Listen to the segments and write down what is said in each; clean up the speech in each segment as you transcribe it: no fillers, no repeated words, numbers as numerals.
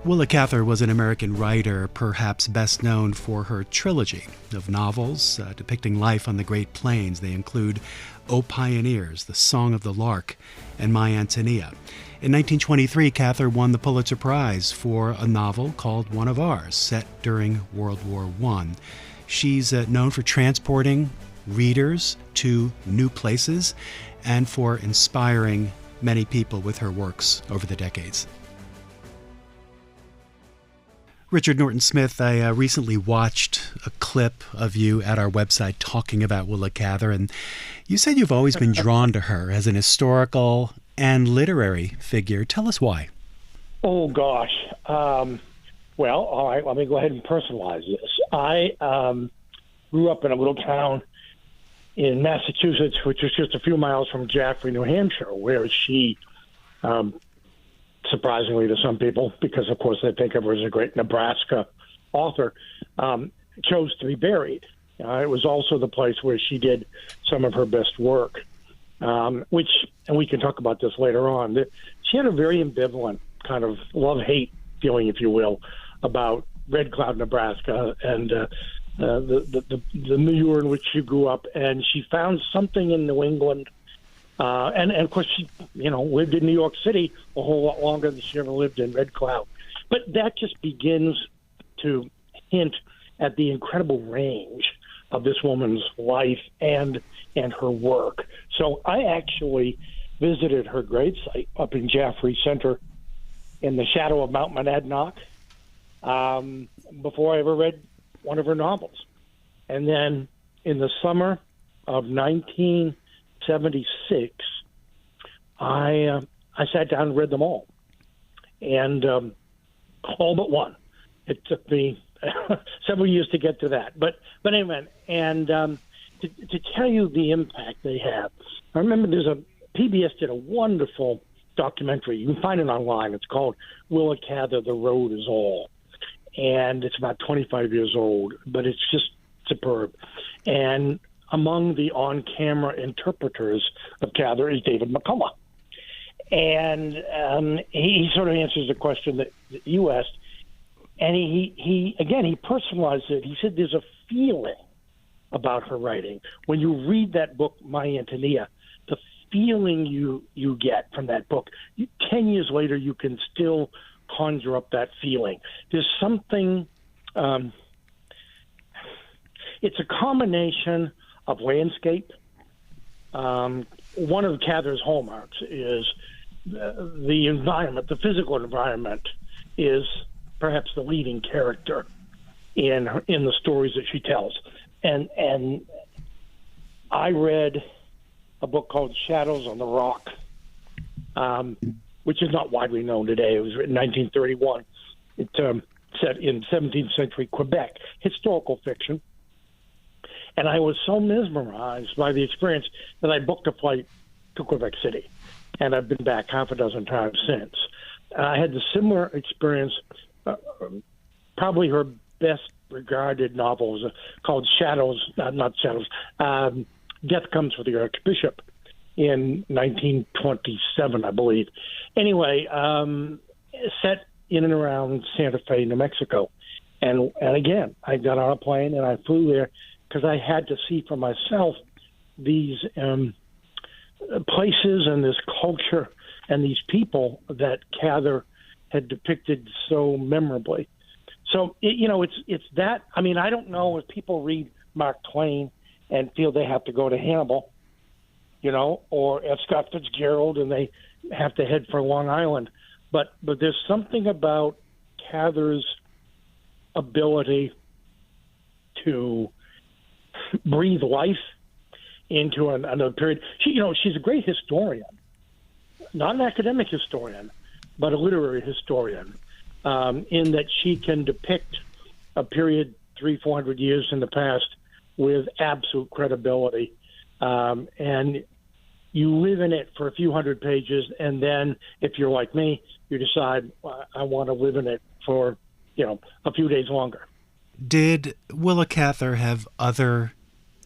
Willa Cather was an American writer, perhaps best known for her trilogy of novels depicting life on the Great Plains. They include O Pioneers, The Song of the Lark, and My Antonia. In 1923, Cather won the Pulitzer Prize for a novel called One of Ours, set during World War I. She's known for transporting readers to new places and for inspiring many people with her works over the decades. Richard Norton Smith, I recently watched a clip of you at our website talking about Willa Cather, and you said you've always been drawn to her as an historical and literary figure. Tell us why. Oh, gosh. Well, all right, let me go ahead and personalize this. I grew up in a little town in Massachusetts, which is just a few miles from Jaffrey, New Hampshire, where she surprisingly to some people, because of course they think of her as a great Nebraska author, chose to be buried. It was also the place where she did some of her best work, which, and we can talk about this later on, that she had a very ambivalent kind of love-hate feeling, if you will, about Red Cloud, Nebraska, and the milieu in which she grew up. And she found something in New England. And of course, she, lived in New York City a whole lot longer than she ever lived in Red Cloud. But that just begins to hint at the incredible range of this woman's life and her work. So I actually visited her gravesite up in Jaffrey Center in the shadow of Mount Monadnock before I ever read one of her novels. And then in the summer of 1976, I sat down and read them all, and all but one. It took me several years to get to that, but anyway, and to tell you the impact they have, I remember PBS did a wonderful documentary. You can find it online. It's called Willa Cather, The Road Is All, and it's about 25 years old, but it's just superb. And among the on-camera interpreters of Cather is David McCullough. And he sort of answers the question that you asked. And he personalized it. He said there's a feeling about her writing. When you read that book, My Antonia, the feeling you get from that book, 10 years later, you can still conjure up that feeling. There's something, it's a combination of landscape. One of Cather's hallmarks is the environment, the physical environment is perhaps the leading character in the stories that she tells. And I read a book called Shadows on the Rock, which is not widely known today. It was written in 1931. It's set in 17th century Quebec, historical fiction. And I was so mesmerized by the experience that I booked a flight to Quebec City. And I've been back half a dozen times since. I had the similar experience, probably her best regarded novel was called Death Comes for the Archbishop in 1927, I believe. Anyway, set in and around Santa Fe, New Mexico. And again, I got on a plane and I flew there because I had to see for myself these places and this culture and these people that Cather had depicted so memorably. So, it's that. I mean, I don't know if people read Mark Twain and feel they have to go to Hannibal, or F. Scott Fitzgerald and they have to head for Long Island. But there's something about Cather's ability to breathe life into another period. She's a great historian, not an academic historian, but a literary historian, in that she can depict a period 300-400 years in the past with absolute credibility. And you live in it for a few hundred pages, and then if you're like me, you decide, I want to live in it for, a few days longer. Did Willa Cather have other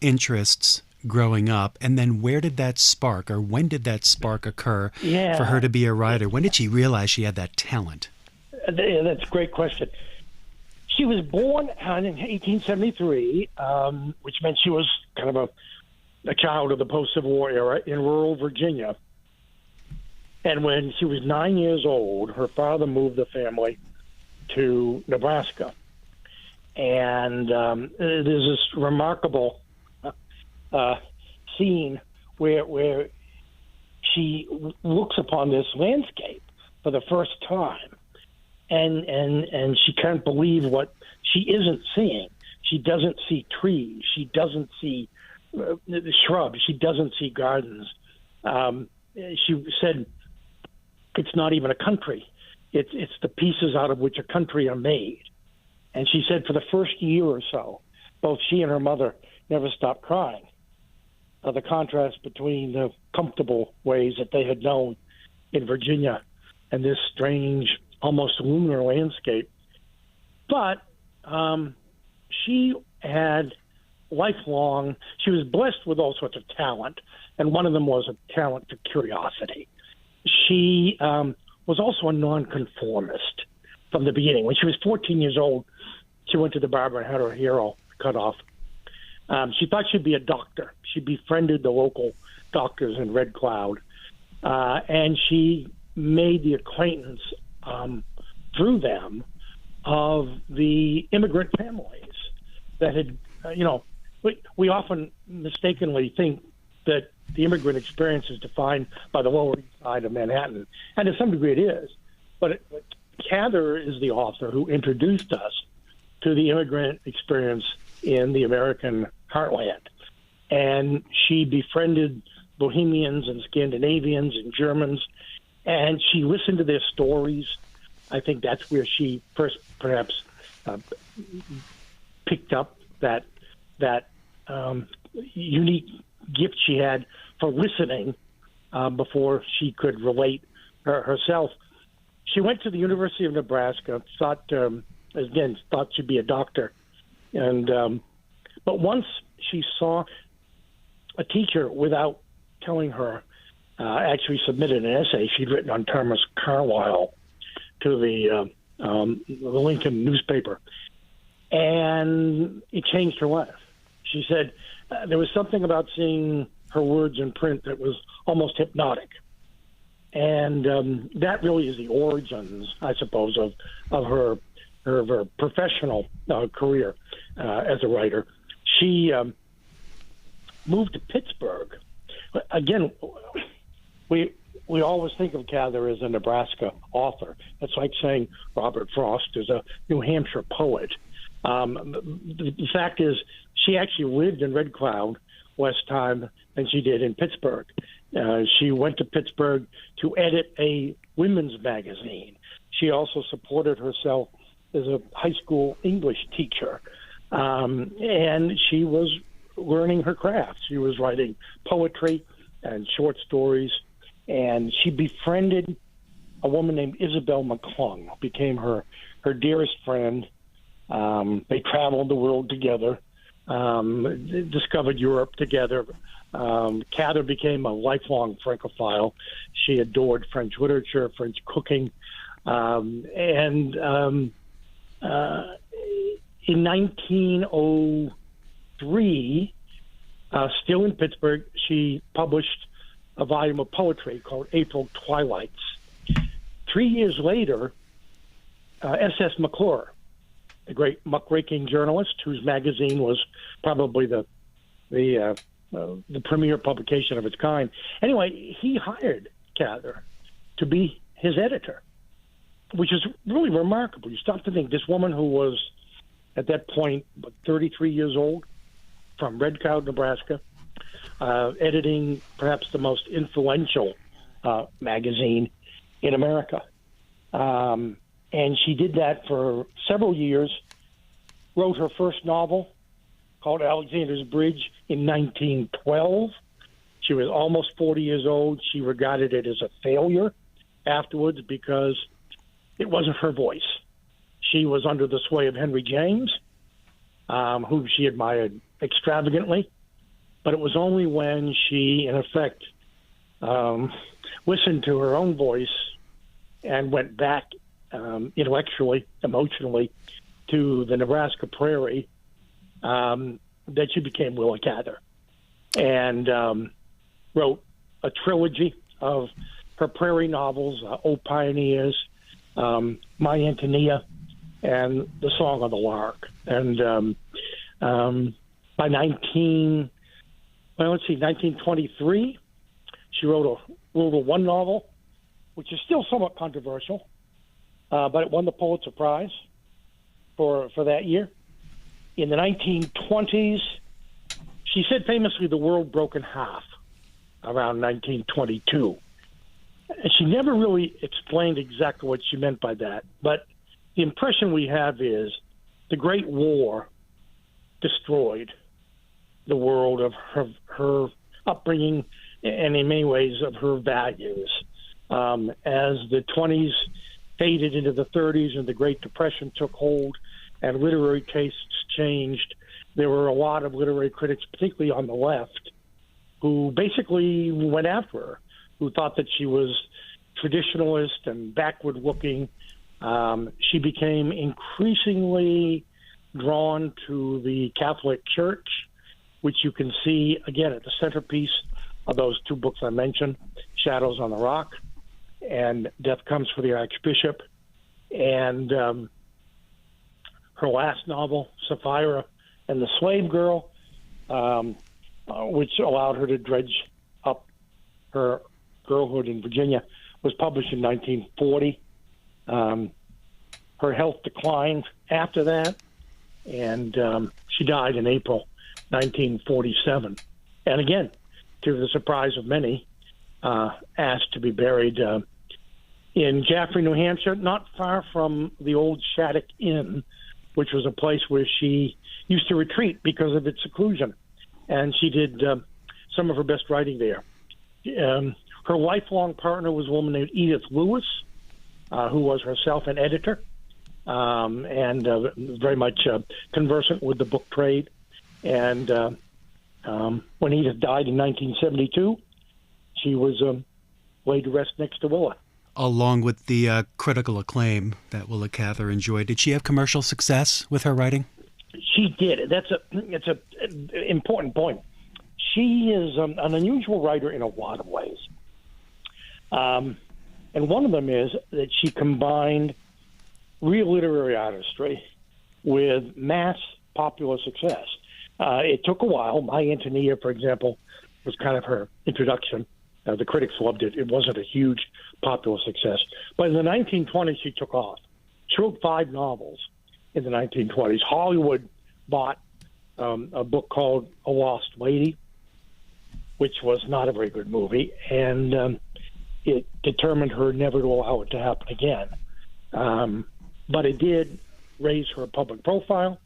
interests growing up? And then where did that spark, or when did that spark occur for her to be a writer? When did she realize she had that talent? That's a great question. She was born in 1873, which meant she was kind of a child of the post-Civil War era in rural Virginia. And when she was 9 years old, her father moved the family to Nebraska. And there's this remarkable scene where she looks upon this landscape for the first time. And she can't believe what she isn't seeing. She doesn't see trees. She doesn't see shrubs. She doesn't see gardens. She said, it's not even a country. It's the pieces out of which a country are made. And she said for the first year or so, both she and her mother never stopped crying. The contrast between the comfortable ways that they had known in Virginia and this strange, almost lunar landscape. But she had lifelong, she was blessed with all sorts of talent, and one of them was a talent for curiosity. She was also a nonconformist from the beginning. When she was 14 years old, she went to the barber and had her hair all cut off. She thought she'd be a doctor. She befriended the local doctors in Red Cloud, and she made the acquaintance through them of the immigrant families that had, we often mistakenly think that the immigrant experience is defined by the Lower East Side of Manhattan, and to some degree it is. But Cather is the author who introduced us to the immigrant experience in the American heartland. And she befriended Bohemians and Scandinavians and Germans, and she listened to their stories. I think that's where she first perhaps picked up that unique gift she had for listening before she could relate herself. She went to the University of Nebraska, thought she'd be a doctor. And but once she saw a teacher, without telling her, actually submitted an essay she'd written on Thomas Carlyle to the Lincoln newspaper, and it changed her life. She said there was something about seeing her words in print that was almost hypnotic, and that really is the origins, I suppose, of her professional career as a writer. She moved to Pittsburgh. Again, we always think of Cather as a Nebraska author. That's like saying Robert Frost is a New Hampshire poet. The fact is, she actually lived in Red Cloud less time than she did in Pittsburgh. She went to Pittsburgh to edit a women's magazine. She also supported herself as a high school English teacher. And she was learning her craft. She was writing poetry and short stories. And she befriended a woman named Isabel McClung, who became her dearest friend. They traveled the world together, discovered Europe together. Cather became a lifelong Francophile. She adored French literature, French cooking. In 1903, still in Pittsburgh, she published a volume of poetry called April Twilights. 3 years later, S.S. McClure, the great muckraking journalist whose magazine was probably the premier publication of its kind. Anyway, he hired Cather to be his editor, which is really remarkable. You stop to think, this woman who was at that point 33 years old, from Red Cloud, Nebraska, editing perhaps the most influential magazine in America. And she did that for several years, wrote her first novel called Alexander's Bridge in 1912. She was almost 40 years old. She regarded it as a failure afterwards because it wasn't her voice. She was under the sway of Henry James, whom she admired extravagantly. But it was only when she, in effect, listened to her own voice and went back intellectually, emotionally, to the Nebraska prairie, that she became Willa Cather, and wrote a trilogy of her prairie novels, O Pioneers, My Antonia, and The Song of the Lark. And by 1923, she wrote a one novel, which is still somewhat controversial, but it won the Pulitzer Prize for that year. In the 1920s, she said famously the world broke in half around 1922. And she never really explained exactly what she meant by that, but the impression we have is the Great War destroyed the world of her upbringing and in many ways of her values. As the 20s faded into the 30s and the Great Depression took hold and literary tastes changed, there were a lot of literary critics, particularly on the left, who basically went after her, who thought that she was traditionalist and backward-looking. She became increasingly drawn to the Catholic Church, which you can see, again, at the centerpiece of those two books I mentioned, Shadows on the Rock and Death Comes for the Archbishop. And her last novel, Sapphira and the Slave Girl, which allowed her to dredge up her girlhood in Virginia, was published in 1940. Her health declined after that, and she died in April 1947. And again, to the surprise of many, asked to be buried in Jaffrey, New Hampshire, not far from the old Shattuck Inn, which was a place where she used to retreat because of its seclusion. And she did some of her best writing there. Her lifelong partner was a woman named Edith Lewis, who was herself an editor and very much conversant with the book trade. And when Edith died in 1972, she was laid to rest next to Willa. Along with the critical acclaim that Willa Cather enjoyed, did she have commercial success with her writing? She did. It's an important point. She is an unusual writer in a lot of ways. And one of them is that she combined real literary artistry with mass popular success. It took a while. My Antonia, for example, was kind of her introduction. The critics loved it. It wasn't a huge popular success. But in the 1920s, she took off. She wrote 5 novels in the 1920s. Hollywood bought a book called A Lost Lady, which was not a very good movie, and it determined her never to allow it to happen again. But it did raise her public profile.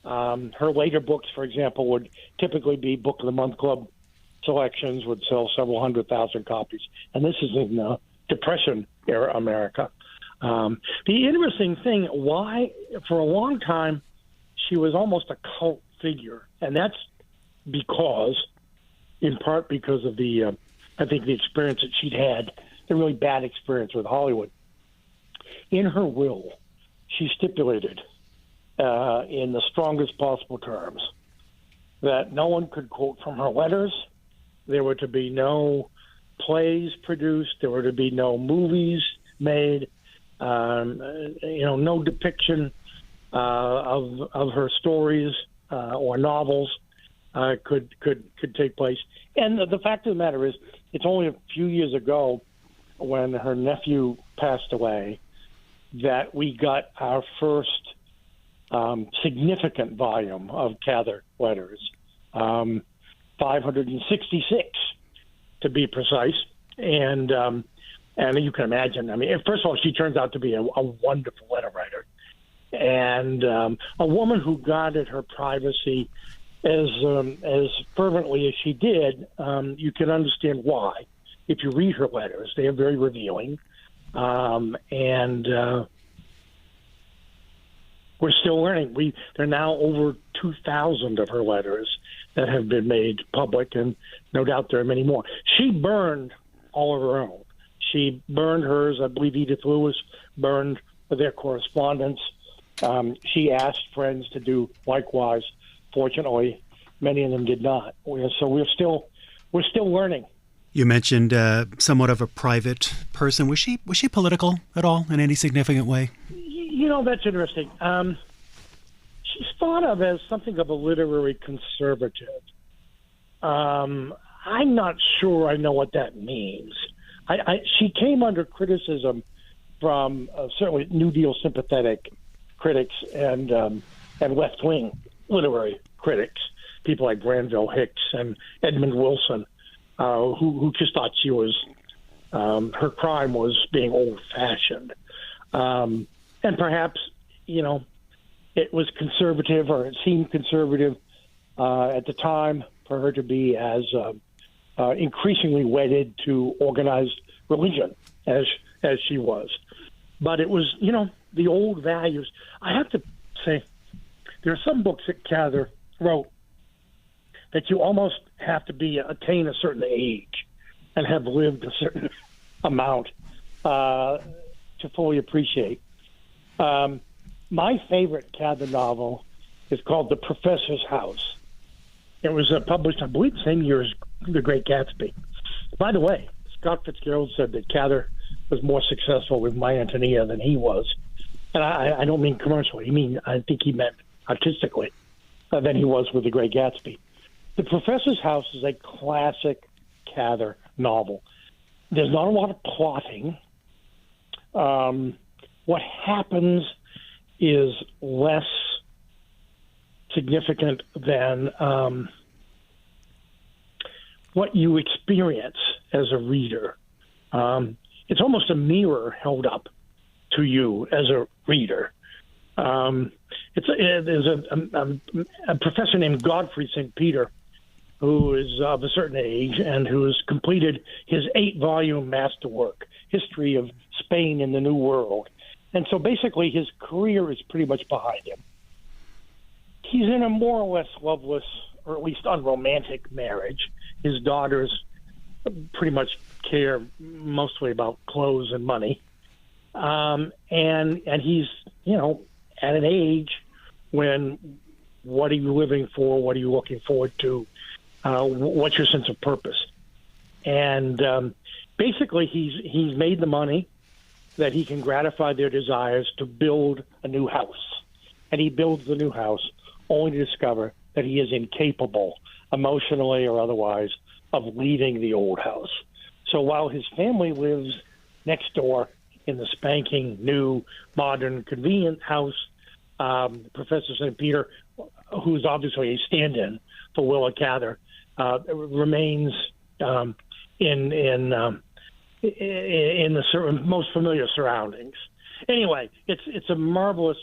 Her later books, for example, would typically be Book of the Month Club selections, would sell several 100,000 copies. And this is in Depression-era America. The interesting thing, why, for a long time, she was almost a cult figure. And that's because, in part because of the experience that she'd had, the really bad experience with Hollywood. In her will, she stipulated in the strongest possible terms that no one could quote from her letters. There were to be no plays produced. There were to be no movies made. No depiction of her stories or novels could take place. And the fact of the matter is, it's only a few years ago, when her nephew passed away, that we got our first significant volume of Cather letters, 566 to be precise. And you can imagine, I mean, first of all, she turns out to be a wonderful letter writer, and a woman who guarded her privacy as fervently as she did. You can understand why. If you read her letters, they are very revealing, and we're still learning. There are now over 2,000 of her letters that have been made public, and no doubt there are many more. She burned all of her own. She burned hers. I believe Edith Lewis burned their correspondence. She asked friends to do likewise. Fortunately, many of them did not. So we're still learning. You mentioned somewhat of a private person. Was she political at all in any significant way? That's interesting. She's thought of as something of a literary conservative. I'm not sure I know what that means. She came under criticism from certainly New Deal sympathetic critics and left-wing literary critics, people like Granville Hicks and Edmund Wilson, who just thought she was her crime was being old-fashioned, and perhaps it was conservative, or it seemed conservative at the time for her to be as increasingly wedded to organized religion as she was. But it was, the old values. I have to say, there are some books that Cather wrote that you almost have to attain a certain age and have lived a certain amount to fully appreciate. My favorite Cather novel is called The Professor's House. It was published, I believe, the same year as The Great Gatsby. By the way, Scott Fitzgerald said that Cather was more successful with My Antonia than he was. And I don't mean commercially. I think he meant artistically than he was with The Great Gatsby. The Professor's House is a classic Cather novel. There's not a lot of plotting. What happens is less significant than what you experience as a reader. It's almost a mirror held up to you as a reader. There's a professor named Godfrey St. Peter who is of a certain age and who has completed his 8-volume masterwork, History of Spain in the New World. And so basically his career is pretty much behind him. He's in a more or less loveless, or at least unromantic marriage. His daughters pretty much care mostly about clothes and money. And he's, at an age when what are you living for? What are you looking forward to? What's your sense of purpose? And basically he's made the money that he can gratify their desires to build a new house. And he builds the new house only to discover that he is incapable, emotionally or otherwise, of leaving the old house. So while his family lives next door in the spanking new, modern, convenient house, Professor St. Peter, who's obviously a stand-in for Willa Cather, remains in the most familiar surroundings. Anyway, it's a marvelous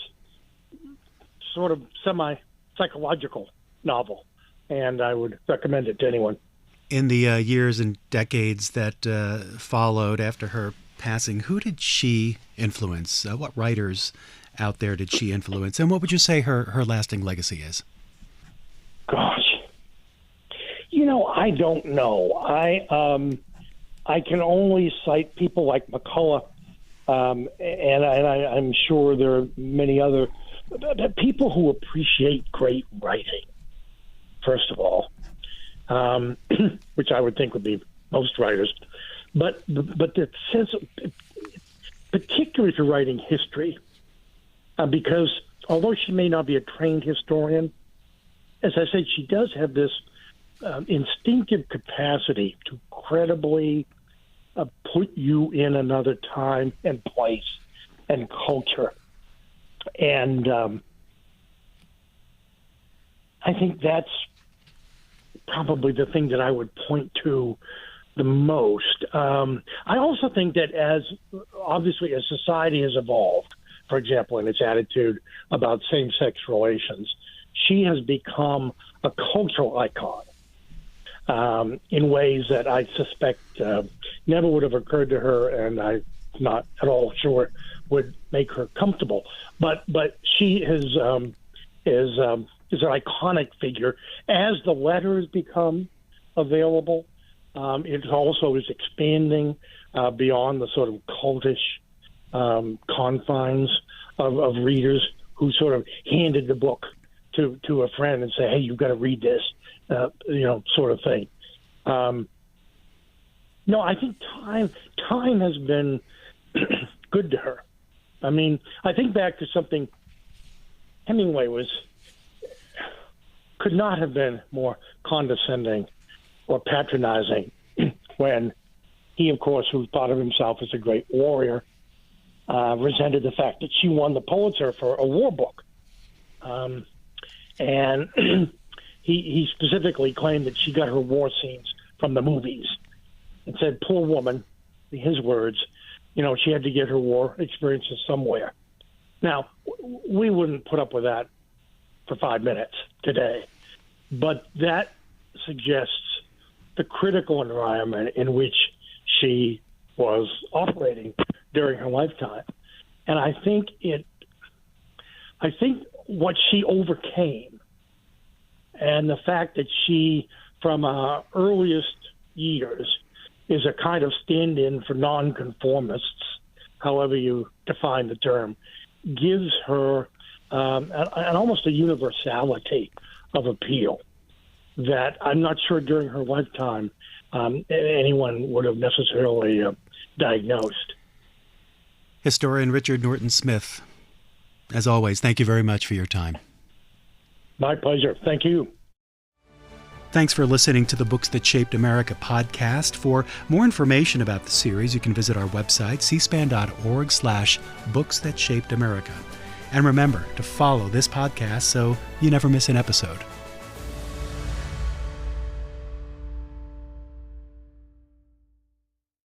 sort of semi-psychological novel, and I would recommend it to anyone. In the years and decades that followed after her passing, who did she influence? What writers out there did she influence? And what would you say her lasting legacy is? Gosh. I don't know. I can only cite people like McCullough, and I'm sure there are many other people who appreciate great writing, first of all, which I would think would be most writers. But the sense of, particularly for writing history, because although she may not be a trained historian, as I said, she does have this instinctive capacity to credibly put you in another time and place and culture. And I think that's probably the thing that I would point to the most. I also think that as society has evolved, for example, in its attitude about same-sex relations, she has become a cultural icon in ways that I suspect never would have occurred to her, and I'm not at all sure would make her comfortable. But she is an iconic figure. As the letters become available, it also is expanding beyond the sort of cultish confines of readers who sort of handed the book to a friend and say, hey, you've got to read this, sort of thing. No, I think time has been good to her. I mean, I think back to something Hemingway could not have been more condescending or patronizing when he, of course, who thought of himself as a great warrior, resented the fact that she won the Pulitzer for a war book. And he specifically claimed that she got her war scenes from the movies and said, poor woman, in his words, she had to get her war experiences somewhere. Now, we wouldn't put up with that for 5 minutes today, but that suggests the critical environment in which she was operating during her lifetime. And I think what she overcame and the fact that she, from her earliest years, is a kind of stand-in for nonconformists, however you define the term, gives her an almost a universality of appeal that I'm not sure during her lifetime anyone would have necessarily diagnosed. Historian Richard Norton Smith, as always, thank you very much for your time. My pleasure. Thank you. Thanks for listening to the Books That Shaped America podcast. For more information about the series, you can visit our website, cspan.org/Books That Shaped America. And remember to follow this podcast so you never miss an episode.